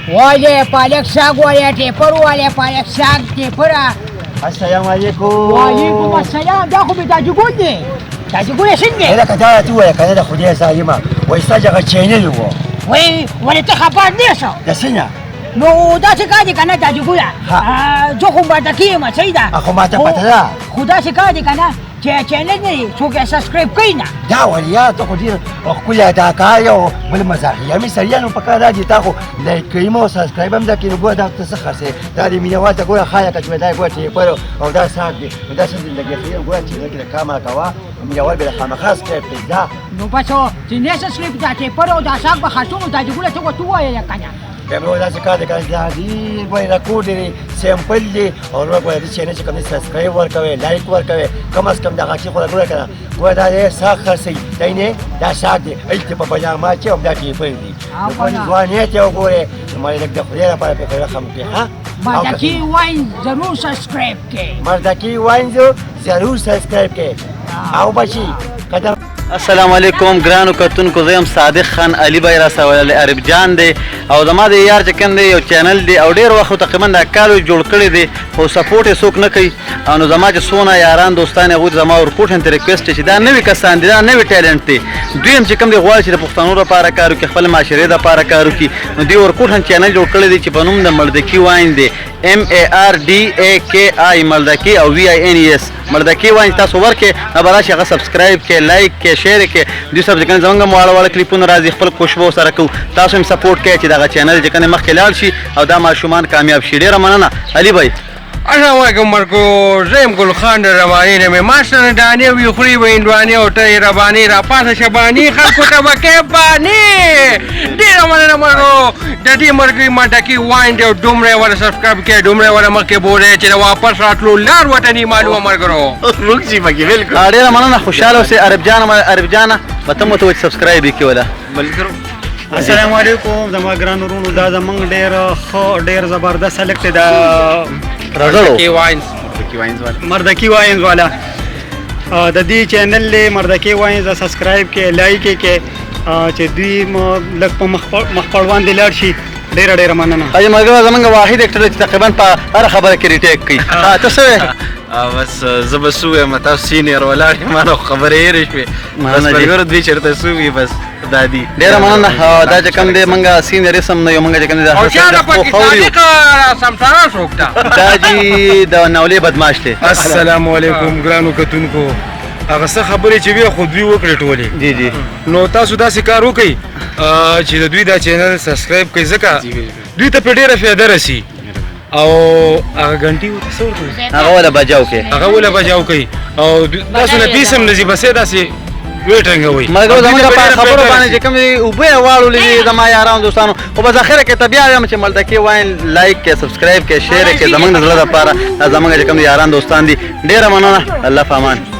والے پالک ساگ والے ټیپر والے پالک ساگ ټیپر. السلام علیکم. وعلیکم السلام. دا خو مې تاجو ګل دی. تاجو ګل یې څنګه؟ لکه دا ته ووایه که نه د خدای ظالمه وایي ستا چې هغه چینل و وایي ولې ته خبر نه شو؟ د څه نه؟ نو داسې کار دی که نه تاجو ګله؟ زه خو مردکي یم صحیح ده. خو ماته پته ده. خو داسې کار دی که نه چې چینل نه وي څوک یې سبسکرایب کوي نه. دا ولیا ته خو ډېر ښکلې اداکار یې او بل مزاحیه مې سړیه نو په کار دا چې تا خو لایک کوي مو سبسکرایب هم ده کړي نو ګوره دا ته څه خرڅوې دا د مینهوال ته ګوره ښایه که چې دا ګوره ټیپر او دا ساګ دی نو دا څه زندګي ښه ګوره چې زه کې د کار مه کوه مینهوال به د خامخا سبسکرایب کړي دا نو بس چې نه سبسکرایب دا ټیپر او دا ساګ به خرڅو نو تاجو ګله ته ورته ووایه که نه. بیا مې وایي داسې کار دی که دا ډېر ګورې راکوډ دی سیمپل دی او نور ګوره دې چینل چې کوم دی سبسکرایب ورکوئ لایک ورکوئ کم از کم دغه چې خو ګوره که نه ګوره دا دی ساګ خرڅوي دی نه دا ساګ دی هلته په بجامه چې همدا ټیپر دی نو ځوانیت یې وګورئ نو مالې لږ د خدای لپاره پرې رقم کړي ښه مردکي واین ضرور سبسکرایب کړئ. مردکي واین ضرور سبسکرایب کړئ او بچي قدم. السلام علیکم ګرانو کتونکو زه یم صادق خان علي بای راسولی عرب جان دی او زما د یار چې کوم دی یو چینل دی او ډېر وخت تقریبا دا کال جوړ کړی دی خو سپورټ یې څوک نه کوي نو زما چې څونه یاران دوستان هغوی زما ورکوټن ته ریکویسټ چې دا نوي کسان دي دا نوي ټیلنټ دی دوی هم چې کوم دی غواړي چې د پښتنو لپاره کار وکړي خپل معاشرې دپاره کار وکړي نو دوی ورکوټن چینل جوړ کړی دی چې په نوم د مردکي واین دی MARDAKI مردکي او VINES مردکي واین تاسو ورکړئ نو به راشي هغه سبسکرایب کړئ لایک کړئ شیر کړئ دوی سره چې کوم زموږ هم واړه واړه کلیپونه راځي خپل کوشش سره کوو تاسو هم سپورټ کړئ چې دغه چینل چې کوم مخکې لاړ شي او دا ماشومان کامیاب شي ډېره مننه علي بھائی. السلام علیکم مرکو زیم گل خان روانی نه ماشن دانی وی خوري ویندوانی او ته روانی را پاسه شبانی خلکو ته وکه بانی ډیر مننه مرکو د دې مرګي ماټکی واین دی دومره ور سبسکرایب کړئ دومره ور مکه بوله چې واپس راتلو لار وطني معلومه مرګرو روکسي مګي بالکل ډیر مننه خوشاله اوسئ عرب جان وته مو ته سبسکرایب وکړئ ولا ملګرو. السلام علیکم زما ګران ورونو دا زمونږ ډېر ښه ډېر زبردست هلک دی دا مردکي واینز والا د دې چینل دی مردکي واینز سبسکرایب کړئ لایک یې کړئ چې دوی لږ په مخ پړوان دې لاړ شي ډېره ډېره مننه. حاجي ملګرو زمونږ واحد اکټر دی چې تقریبا په هره خبره کې ریټیک کوي ته څه وایې؟ بس زه به څه ووایم تاسو سینیر ولاړ یم ما نو خبرې هېرې شوې بس ملګرو دوی چېرته څه وي بس دا دي ډېره مننه دا چې کوم دی موږ سینیر اسم نه یو موږ چې کوم دی دا جي د نولې بدماش دی. السلام علیکم ګرانو کتونکو هغه څه خبرې چې وي خو دوی وکړې ټولې جی جی نو تاسو داسې کار وکئ چې د دوی دا چینل سبسکرایب کړئ ځکه دوی ته پرې ډېره فایده رسي او هغه غنټي ورته څه ورکوي هغه وله بجاو کې هغه وله بجاو کوي او تاسو نه پیس هم نه ځي بس یې داسې ویټنګوئ ملګرو زموږ په خبرو باندې چې کوم دی اوبه یې واړولې دي زما یارانو دوستانو خو بس اخره کې ته بیا وایم چې مردکي واین لایک کړئ سبسکرایب کړئ شیر کړئ زموږ د زړه دپاره دا زموږ چې کوم یاران دوستان دي ډېره مننه الله په امان.